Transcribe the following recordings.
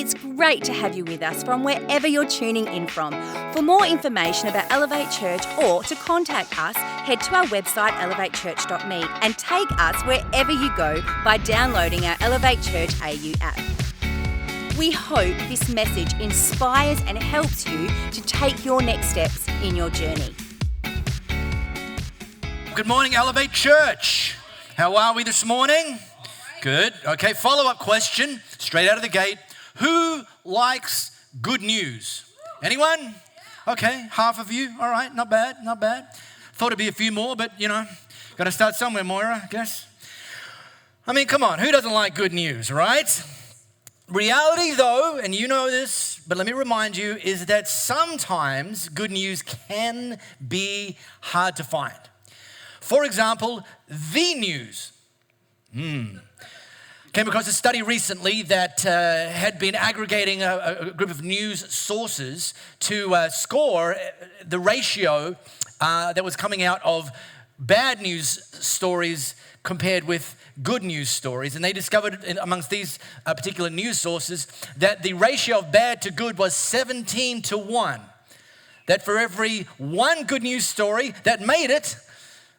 It's great to have you with us from wherever you're tuning in from. For more information about Elevate Church or to contact us, head to our website elevatechurch.me and take us wherever you go by downloading our Elevate Church AU app. We hope this message inspires and helps you to take your next steps in your journey. Good morning, Elevate Church. How are we this morning? Good. Okay, follow-up question, straight out of the gate. Who likes good news? Anyone? Okay, half of you. All right, not bad, not bad. Thought it'd be a few more, but got to start somewhere, Moira, I guess. I mean, come on, who doesn't like good news, right? Reality, though, and you know this, but let me remind you, is that sometimes good news can be hard to find. For example, the news. Came across a study recently that had been aggregating a group of news sources to score the ratio that was coming out of bad news stories compared with good news stories. And they discovered amongst these particular news sources that the ratio of bad to good was 17-1. That for every one good news story that made it,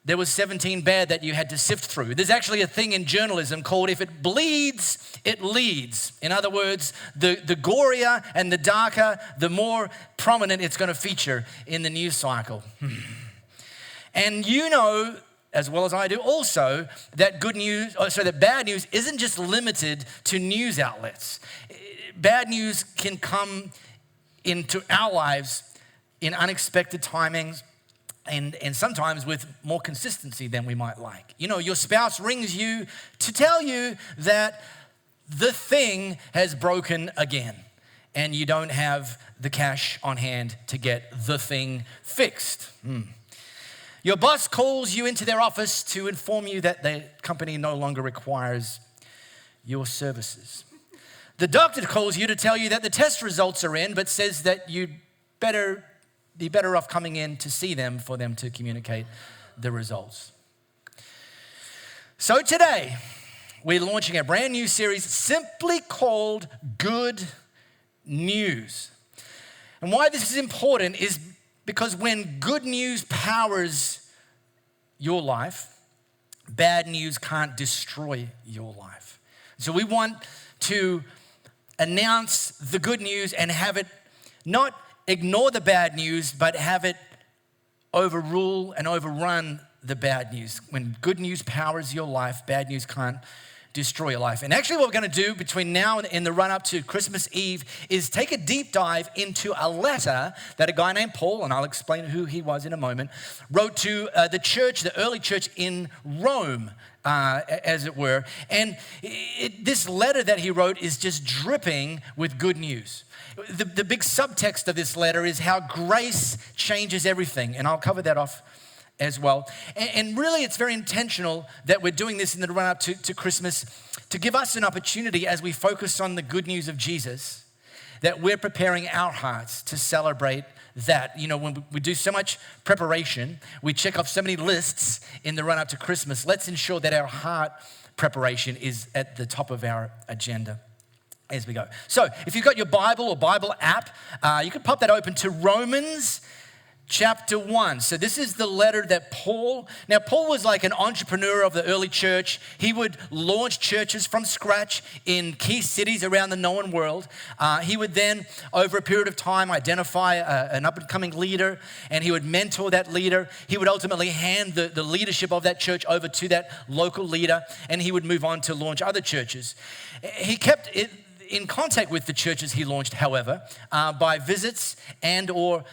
there was 17 bad that you had to sift through. There's actually a thing in journalism called if it bleeds, it leads. In other words, the gorier and the darker, the more prominent it's going to feature in the news cycle. And you know, as well as I do also, that that bad news isn't just limited to news outlets. Bad news can come into our lives in unexpected timings, and sometimes with more consistency than we might like. Your spouse rings you to tell you that the thing has broken again and you don't have the cash on hand to get the thing fixed. Your boss calls you into their office to inform you that the company no longer requires your services. The doctor calls you to tell you that the test results are in, but says that you'd be better off coming in to see them for them to communicate the results. So today, we're launching a brand new series simply called Good News. And why this is important is because when good news powers your life, bad news can't destroy your life. So we want to announce the good news and have it not ignore the bad news, but have it overrule and overrun the bad news. When good news powers your life, bad news can't destroy your life. And actually what we're going to do between now and in the run up to Christmas Eve is take a deep dive into a letter that a guy named Paul, and I'll explain who he was in a moment, wrote to the early church in Rome, as it were. And this letter that he wrote is just dripping with good news. The big subtext of this letter is how grace changes everything, and I'll cover that off as well. And really, it's very intentional that we're doing this in the run-up to Christmas to give us an opportunity as we focus on the good news of Jesus, that we're preparing our hearts to celebrate that. When we do so much preparation, we check off so many lists in the run-up to Christmas. Let's ensure that our heart preparation is at the top of our agenda as we go. So if you've got your Bible or Bible app, you can pop that open to Romans chapter 1. So this is the letter that Paul was like an entrepreneur of the early church. He would launch churches from scratch in key cities around the known world. He would then, over a period of time, identify an up-and-coming leader, and he would mentor that leader. He would ultimately hand the leadership of that church over to that local leader, and he would move on to launch other churches. He kept it in contact with the churches he launched, however, by visits and or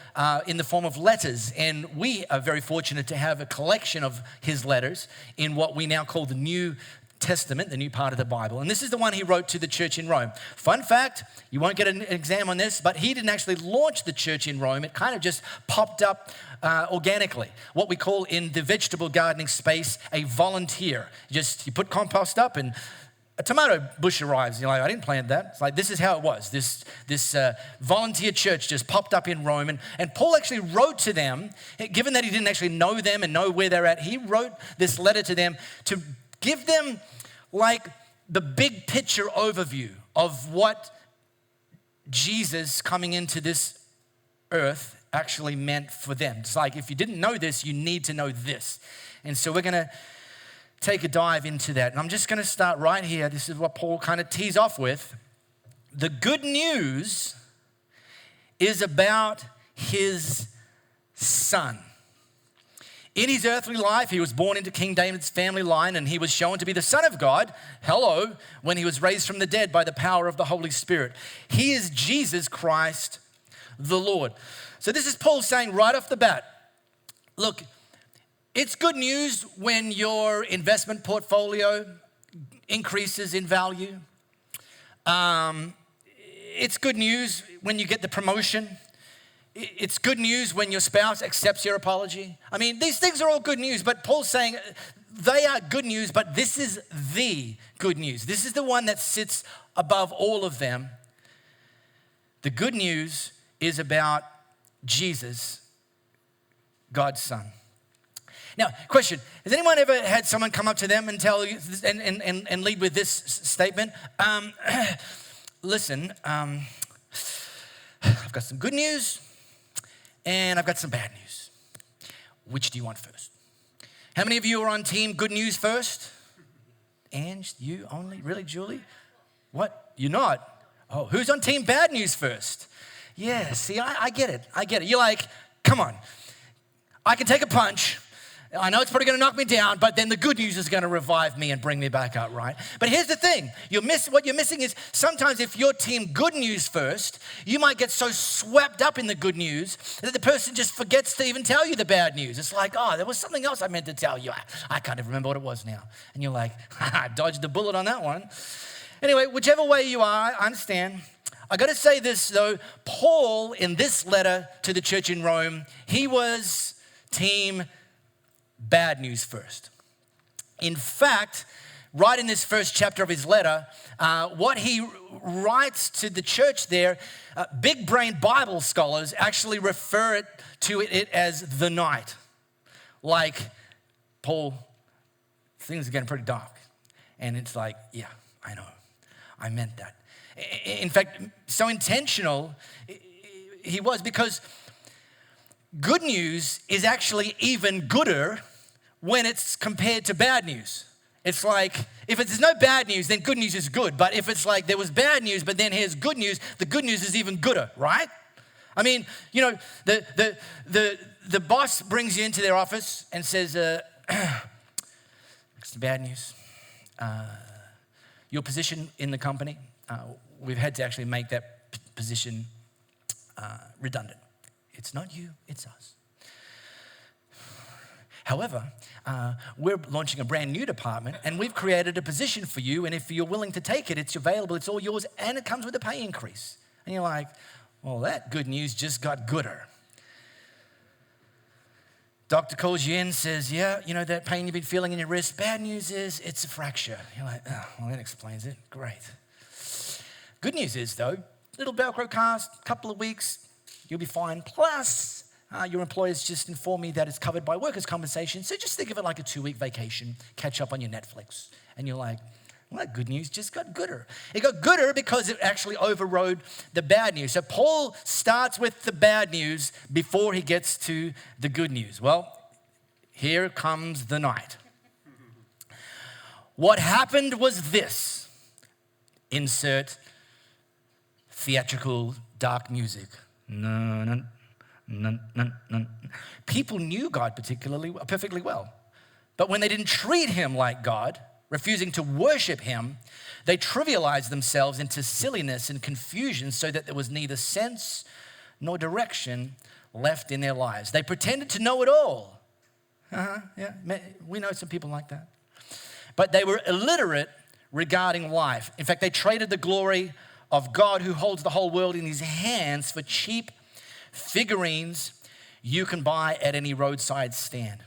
in the form of letters. And we are very fortunate to have a collection of his letters in what we now call the New Testament, the new part of the Bible. And this is the one he wrote to the church in Rome. Fun fact, you won't get an exam on this, but he didn't actually launch the church in Rome. It kind of just popped up organically. What we call in the vegetable gardening space, a volunteer. You put compost up and a tomato bush arrives. You're like, I didn't plant that. It's like, this is how it was. This volunteer church just popped up in Rome. And Paul actually wrote to them, given that he didn't actually know them and know where they're at, he wrote this letter to them to give them like the big picture overview of what Jesus coming into this earth actually meant for them. It's like, if you didn't know this, you need to know this. And so we're going to take a dive into that. And I'm just going to start right here. This is what Paul kind of tees off with. The good news is about his son. In his earthly life, he was born into King David's family line, and he was shown to be the Son of God, when he was raised from the dead by the power of the Holy Spirit. He is Jesus Christ, the Lord. So this is Paul saying right off the bat, look, it's good news when your investment portfolio increases in value. It's good news when you get the promotion. It's good news when your spouse accepts your apology. I mean, these things are all good news, but Paul's saying they are good news, but this is the good news. This is the one that sits above all of them. The good news is about Jesus, God's Son. Now, question, has anyone ever had someone come up to them and tell you and lead with this statement? Listen, I've got some good news and I've got some bad news. Which do you want first? How many of you are on team good news first? Ange, you only? Really, Julie? What? You're not? Oh, who's on team bad news first? Yeah, see, I get it. I get it. You're like, come on. I can take a punch. I know it's probably going to knock me down, but then the good news is going to revive me and bring me back up, right? But here's the thing. What you're missing is sometimes if you're team good news first, you might get so swept up in the good news that the person just forgets to even tell you the bad news. It's like, oh, there was something else I meant to tell you. I can't even remember what it was now. And you're like, I dodged the bullet on that one. Anyway, whichever way you are, I understand. I got to say this, though. Paul, in this letter to the church in Rome, he was team bad news first. In fact, right in this first chapter of his letter, what he writes to the church there, big brain Bible scholars actually refer to it as the night. Like, Paul, things are getting pretty dark. And it's like, yeah, I know. I meant that. In fact, so intentional he was, because good news is actually even gooder when it's compared to bad news. It's like, if there's no bad news, then good news is good. But if it's like there was bad news, but then here's good news, the good news is even gooder, right? I mean, you know, the boss brings you into their office and says, it's the bad news. Your position in the company, we've had to actually make that position redundant. It's not you, it's us. However, we're launching a brand new department and we've created a position for you, and if you're willing to take it, it's available, it's all yours, and it comes with a pay increase. And you're like, well, that good news just got gooder. Doctor calls you in, says, yeah, you know that pain you've been feeling in your wrist? Bad news is it's a fracture. You're like, oh, well, that explains it. Great. Good news is, though, little Velcro cast, couple of weeks, you'll be fine. Plus, your employers just informed me that it's covered by workers' compensation. So just think of it like a 2-week vacation, catch up on your Netflix. And you're like, well, that good news just got gooder. It got gooder because it actually overrode the bad news. So Paul starts with the bad news before he gets to the good news. Well, here comes the night. What happened was this. Insert theatrical dark music. No. People knew God perfectly well. But when they didn't treat him like God, refusing to worship him, they trivialized themselves into silliness and confusion so that there was neither sense nor direction left in their lives. They pretended to know it all. Yeah, we know some people like that. But they were illiterate regarding life. In fact, they traded the glory of God, who holds the whole world in his hands, for cheap figurines you can buy at any roadside stand.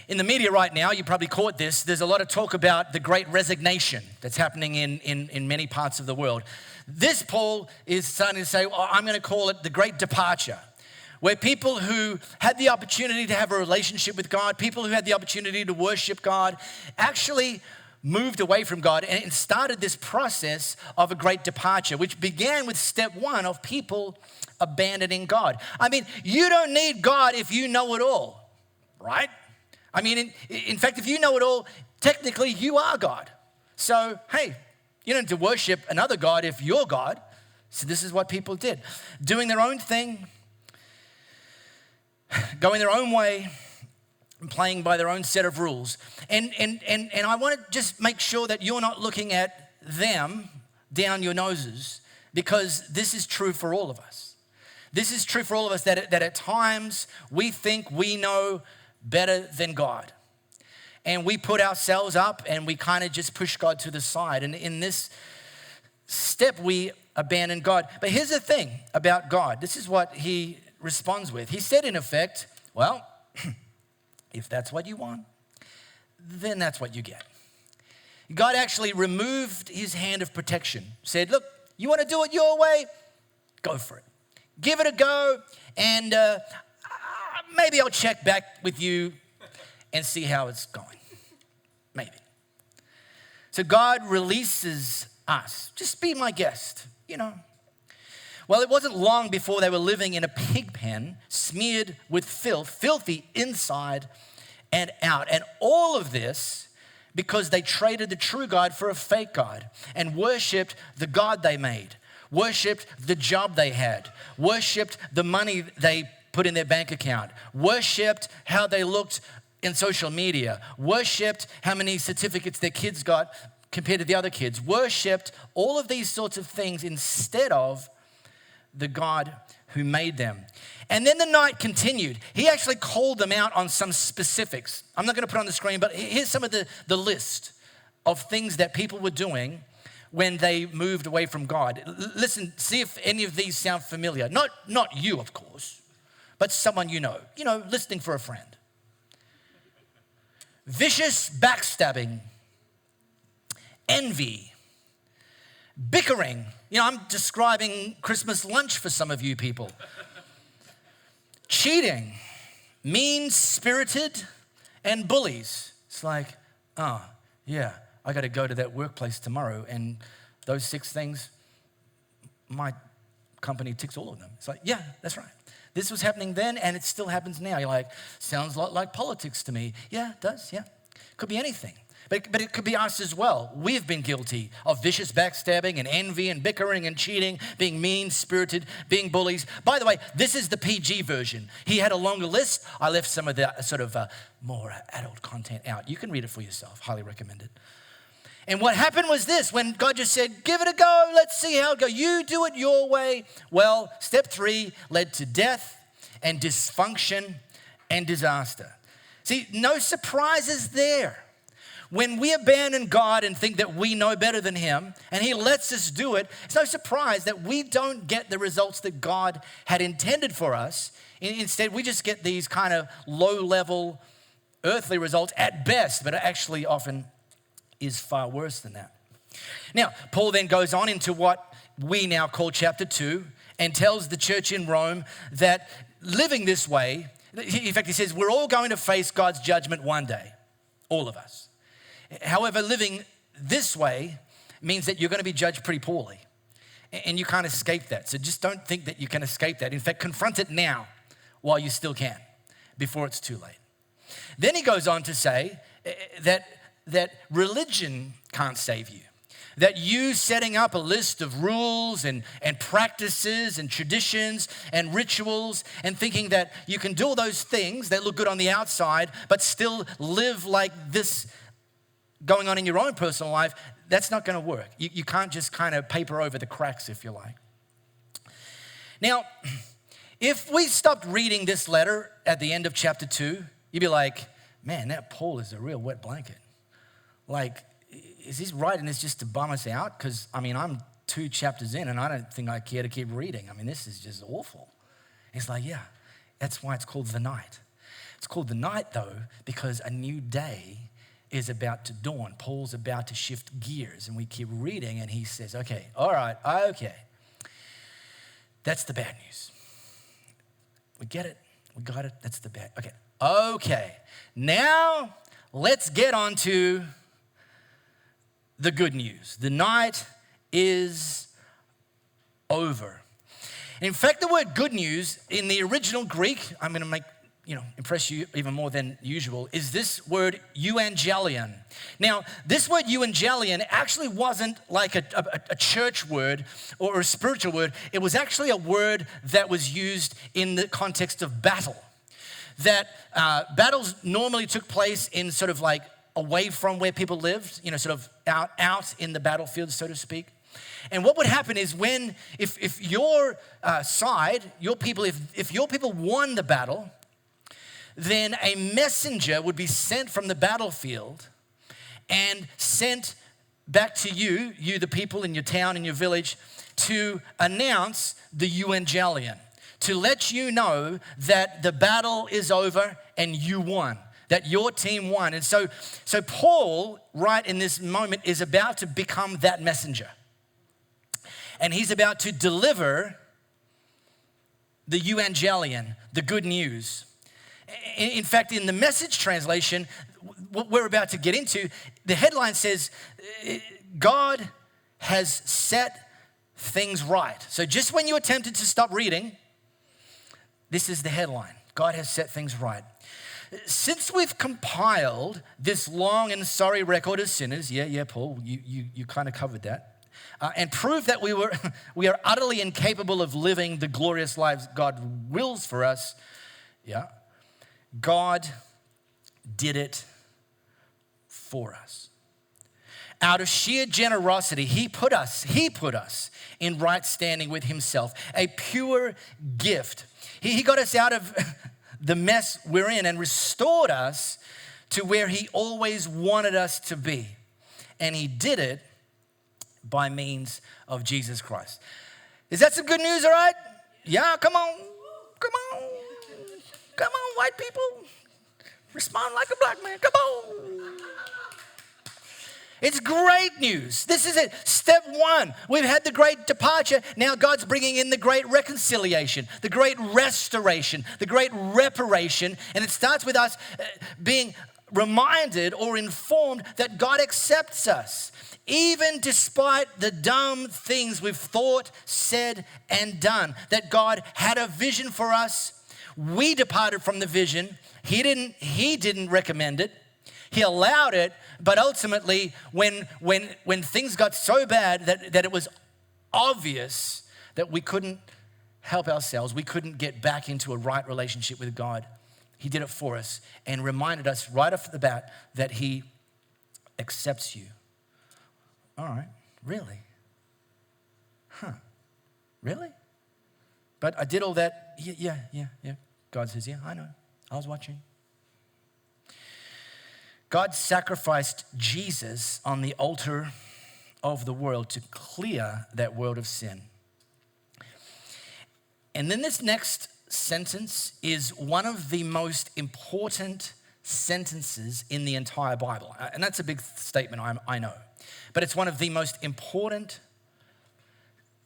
In the media right now, you probably caught this, there's a lot of talk about the great resignation that's happening in many parts of the world. This, Paul is starting to say, I'm going to call it the great departure, where people who had the opportunity to have a relationship with God, people who had the opportunity to worship God, actually moved away from God and started this process of a great departure, which began with step one of people abandoning God. I mean, you don't need God if you know it all, right? I mean, in fact, if you know it all, technically you are God. So, hey, you don't need to worship another God if you're God. So this is what people did. Doing their own thing, going their own way, and playing by their own set of rules. And I want to just make sure that you're not looking at them down your noses, because this is true for all of us. This is true for all of us, that at times we think we know better than God. And we put ourselves up and we kind of just push God to the side. And in this step, we abandon God. But here's the thing about God. This is what he responds with. He said, in effect, well, if that's what you want, then that's what you get. God actually removed his hand of protection. Said, look, you want to do it your way? Go for it. Give it a go, and maybe I'll check back with you and see how it's going. Maybe. So God releases us. Just be my guest, you know. Well, it wasn't long before they were living in a pig pen, smeared with filth, filthy inside and out. And all of this because they traded the true God for a fake God and worshipped the God they made, worshipped the job they had, worshipped the money they put in their bank account, worshipped how they looked in social media, worshipped how many certificates their kids got compared to the other kids, worshipped all of these sorts of things instead of the God who made them. And then the night continued. He actually called them out on some specifics. I'm not going to put on the screen, but here's some of the list of things that people were doing when they moved away from God. Listen, see if any of these sound familiar. Not you, of course, but someone you know. You know, listening for a friend. Vicious backstabbing, envy, bickering. You know, I'm describing Christmas lunch for some of you people. Cheating, mean-spirited, and bullies. It's like, oh, yeah, I got to go to that workplace tomorrow, and those 6 things, my company ticks all of them. It's like, yeah, that's right. This was happening then, and it still happens now. You're like, sounds a lot like politics to me. Yeah, it does, yeah. Could be anything. But it could be us as well. We've been guilty of vicious backstabbing and envy and bickering and cheating, being mean-spirited, being bullies. By the way, this is the PG version. He had a longer list. I left some of the sort of more adult content out. You can read it for yourself. Highly recommend it. And what happened was this, when God just said, give it a go, let's see how it goes. You do it your way. Well, step 3 led to death and dysfunction and disaster. See, no surprises there. When we abandon God and think that we know better than him, and he lets us do it, it's no surprise that we don't get the results that God had intended for us. Instead, we just get these kind of low-level earthly results at best, but it actually often is far worse than that. Now, Paul then goes on into what we now call chapter 2 and tells the church in Rome that living this way, in fact, he says, we're all going to face God's judgment one day, all of us. However, living this way means that you're going to be judged pretty poorly, and you can't escape that. So just don't think that you can escape that. In fact, confront it now while you still can, before it's too late. Then he goes on to say that religion can't save you, that you setting up a list of rules and practices and traditions and rituals and thinking that you can do all those things that look good on the outside but still live like this going on in your own personal life, that's not going to work. You can't just kind of paper over the cracks, if you like. Now, if we stopped reading this letter at the end of chapter 2, you'd be like, man, that Paul is a real wet blanket. Like, is he writing this just to bum us out? Because, I mean, I'm 2 chapters in and I don't think I care to keep reading. I mean, this is just awful. It's like, yeah, that's why it's called the night. It's called the night, though, because a new day is about to dawn. Paul's about to shift gears, and we keep reading, and he says, okay, all right, okay. That's the bad news. We get it. We got it. That's the bad. Okay. Now let's get on to the good news. The night is over. In fact, the word good news in the original Greek, I'm going to impress you even more than usual, is this word euangelion. Now, this word euangelion actually wasn't like a church word or a spiritual word. It was actually a word that was used in the context of battle. That battles normally took place in sort of like away from where people lived, sort of out in the battlefield, so to speak. And what would happen is if your side, your people, if your people won the battle, then a messenger would be sent from the battlefield and sent back to you, the people in your town, in your village, to announce the euangelion, to let you know that the battle is over and you won, that your team won. And so Paul, right in this moment, is about to become that messenger. And he's about to deliver the euangelion, the good news. In fact, in the Message translation, what we're about to get into, the headline says, God has set things right. So just when you attempted to stop reading, this is the headline. God has set things right. Since we've compiled this long and sorry record of sinners, yeah, Paul, you kind of covered that, and proved that we are utterly incapable of living the glorious lives God wills for us, God did it for us. Out of sheer generosity, he put us in right standing with himself, a pure gift. He got us out of the mess we're in and restored us to where he always wanted us to be. And he did it by means of Jesus Christ. Is that some good news, all right? Yeah, come on, white people. Respond like a black man, come on. It's great news. This is it. Step one. We've had the great departure. Now God's bringing in the great reconciliation, the great restoration, the great reparation. And it starts with us being reminded or informed that God accepts us, even despite the dumb things we've thought, said, and done. That God had a vision for us. We departed from the vision. He didn't recommend it. He allowed it, but ultimately, when things got so bad that it was obvious that we couldn't help ourselves, we couldn't get back into a right relationship with God, he did it for us and reminded us right off the bat that he accepts you. All right, really? Really? But I did all that, yeah. God says, yeah, I know, I was watching. God sacrificed Jesus on the altar of the world to clear that world of sin. And then this next sentence is one of the most important sentences in the entire Bible. And that's a big statement, I know. But it's one of the most important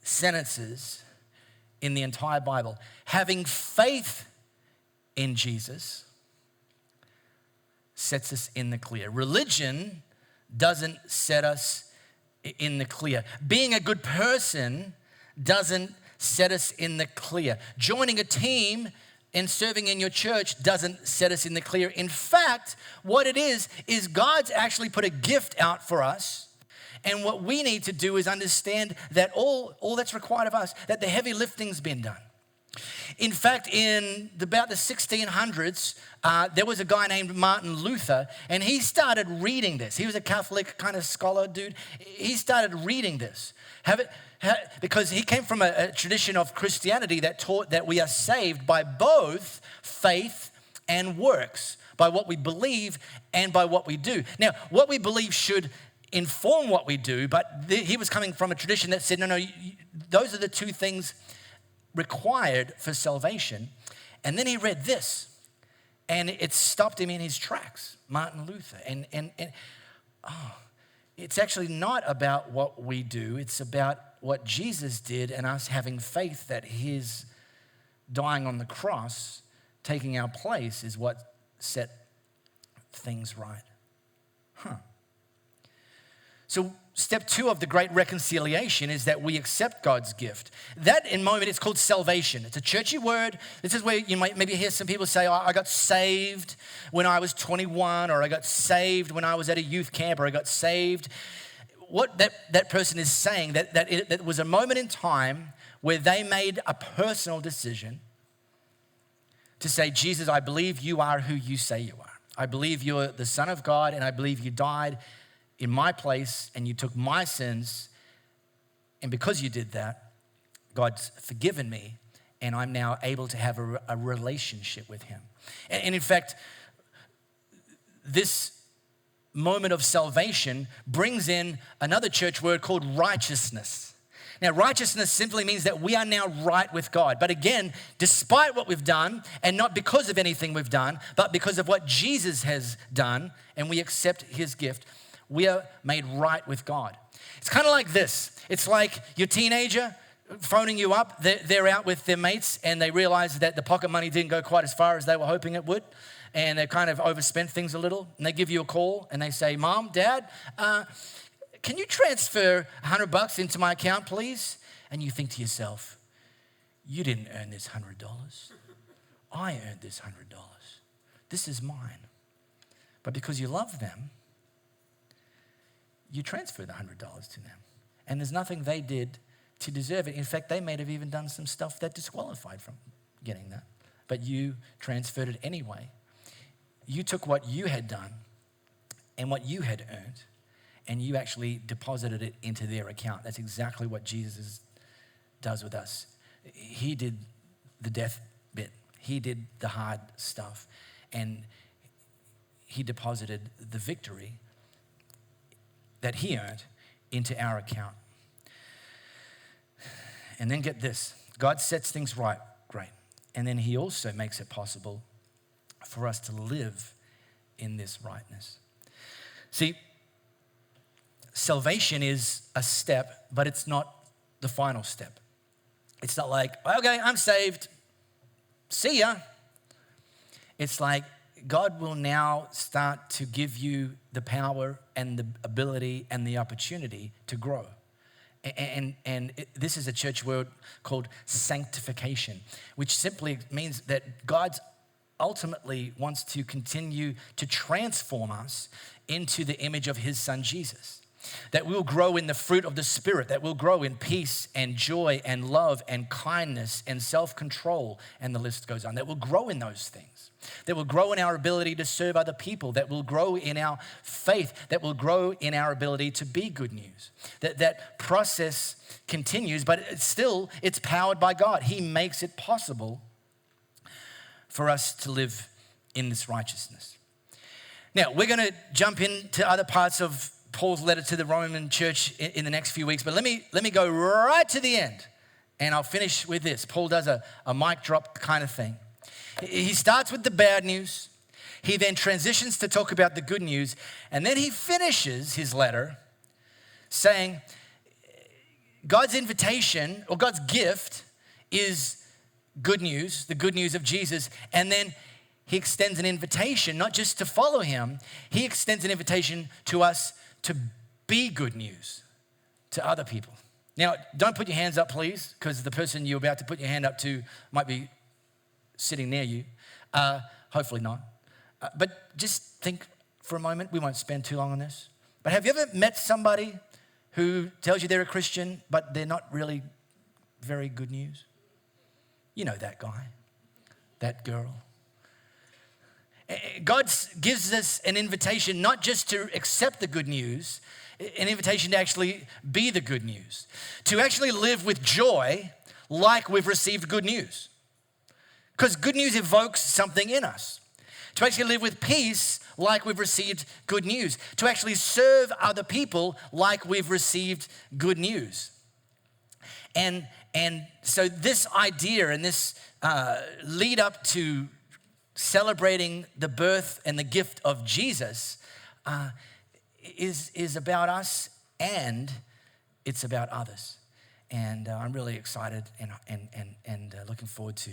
sentences in the entire Bible. Having faith in Jesus sets us in the clear. Religion doesn't set us in the clear. Being a good person doesn't set us in the clear. Joining a team and serving in your church doesn't set us in the clear. In fact, what it is God's actually put a gift out for us. And what we need to do is understand that all that's required of us, that the heavy lifting's been done. In fact, in about the 1600s, there was a guy named Martin Luther, and he started reading this. He was a Catholic kind of scholar dude. He started reading this because he came from a tradition of Christianity that taught that we are saved by both faith and works, by what we believe and by what we do. Now, what we believe should inform what we do, but he was coming from a tradition that said, no, those are the two things required for salvation. And then he read this, and it stopped him in his tracks, Martin Luther. And it's actually not about what we do. It's about what Jesus did and us having faith that his dying on the cross, taking our place, is what set things right. So step 2 of the great reconciliation is that we accept God's gift. That in moment, it's called salvation. It's a churchy word. This is where you might maybe hear some people say, oh, I got saved when I was 21, or I got saved when I was at a youth camp, or I got saved. What that person is saying, that was a moment in time where they made a personal decision to say, Jesus, I believe you are who you say you are. I believe you're the Son of God, and I believe you died in my place and you took my sins. And because you did that, God's forgiven me, and I'm now able to have a relationship with him. And in fact, this moment of salvation brings in another church word called righteousness. Now, righteousness simply means that we are now right with God. But again, despite what we've done, and not because of anything we've done, but because of what Jesus has done, and we accept his gift, we are made right with God. It's kind of like this. It's like your teenager phoning you up. They're out with their mates, and they realize that the pocket money didn't go quite as far as they were hoping it would, and they kind of overspent things a little, and they give you a call, and they say, Mom, Dad, can you transfer $100 into my account, please? And you think to yourself, you didn't earn this $100. I earned this $100. This is mine. But because you love them, you transfer the $100 to them. And there's nothing they did to deserve it. In fact, they may have even done some stuff that disqualified from getting that. But you transferred it anyway. You took what you had done and what you had earned, and you actually deposited it into their account. That's exactly what Jesus does with us. He did the death bit. He did the hard stuff. And he deposited the victory that he earned into our account. And then get this. God sets things right, great. And then he also makes it possible for us to live in this rightness. See, salvation is a step, but it's not the final step. It's not like, okay, I'm saved, see ya. It's like God will now start to give you the power and the ability and the opportunity to grow. And this is a church word called sanctification, which simply means that God ultimately wants to continue to transform us into the image of his son, Jesus. That we'll grow in the fruit of the Spirit, that we'll grow in peace and joy and love and kindness and self-control, and the list goes on. That we'll grow in those things. That we'll grow in our ability to serve other people. That we'll grow in our faith. That we'll grow in our ability to be good news. That process continues, but it's powered by God. He makes it possible for us to live in this righteousness. Now, we're going to jump into other parts of Paul's letter to the Roman church in the next few weeks, but let me go right to the end, and I'll finish with this. Paul does a mic drop kind of thing. He starts with the bad news. He then transitions to talk about the good news, and then he finishes his letter saying God's invitation or God's gift is good news, the good news of Jesus, and then he extends an invitation not just to follow him, he extends an invitation to us to be good news to other people. Now, don't put your hands up, please, because the person you're about to put your hand up to might be sitting near you. Hopefully not. But just think for a moment. We won't spend too long on this. But have you ever met somebody who tells you they're a Christian, but they're not really very good news? You know that guy, that girl. God gives us an invitation not just to accept the good news, an invitation to actually be the good news, to actually live with joy like we've received good news. Because good news evokes something in us. To actually live with peace like we've received good news. To actually serve other people like we've received good news. And so this idea and this lead up to celebrating the birth and the gift of Jesus is about us, and it's about others. And I'm really excited and looking forward to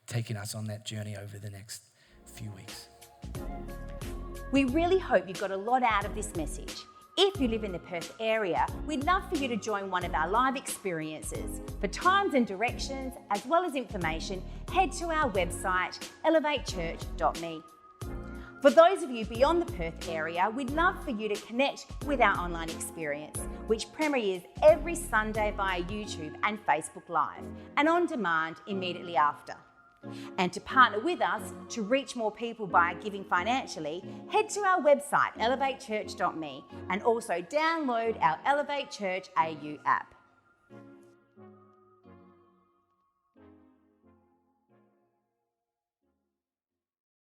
taking us on that journey over the next few weeks. We really hope you got a lot out of this message. If you live in the Perth area, we'd love for you to join one of our live experiences. For times and directions, as well as information, head to our website, elevatechurch.me. For those of you beyond the Perth area, we'd love for you to connect with our online experience, which premieres every Sunday via YouTube and Facebook Live, and on demand immediately after. And to partner with us to reach more people by giving financially, head to our website, elevatechurch.me, and also download our Elevate Church AU app.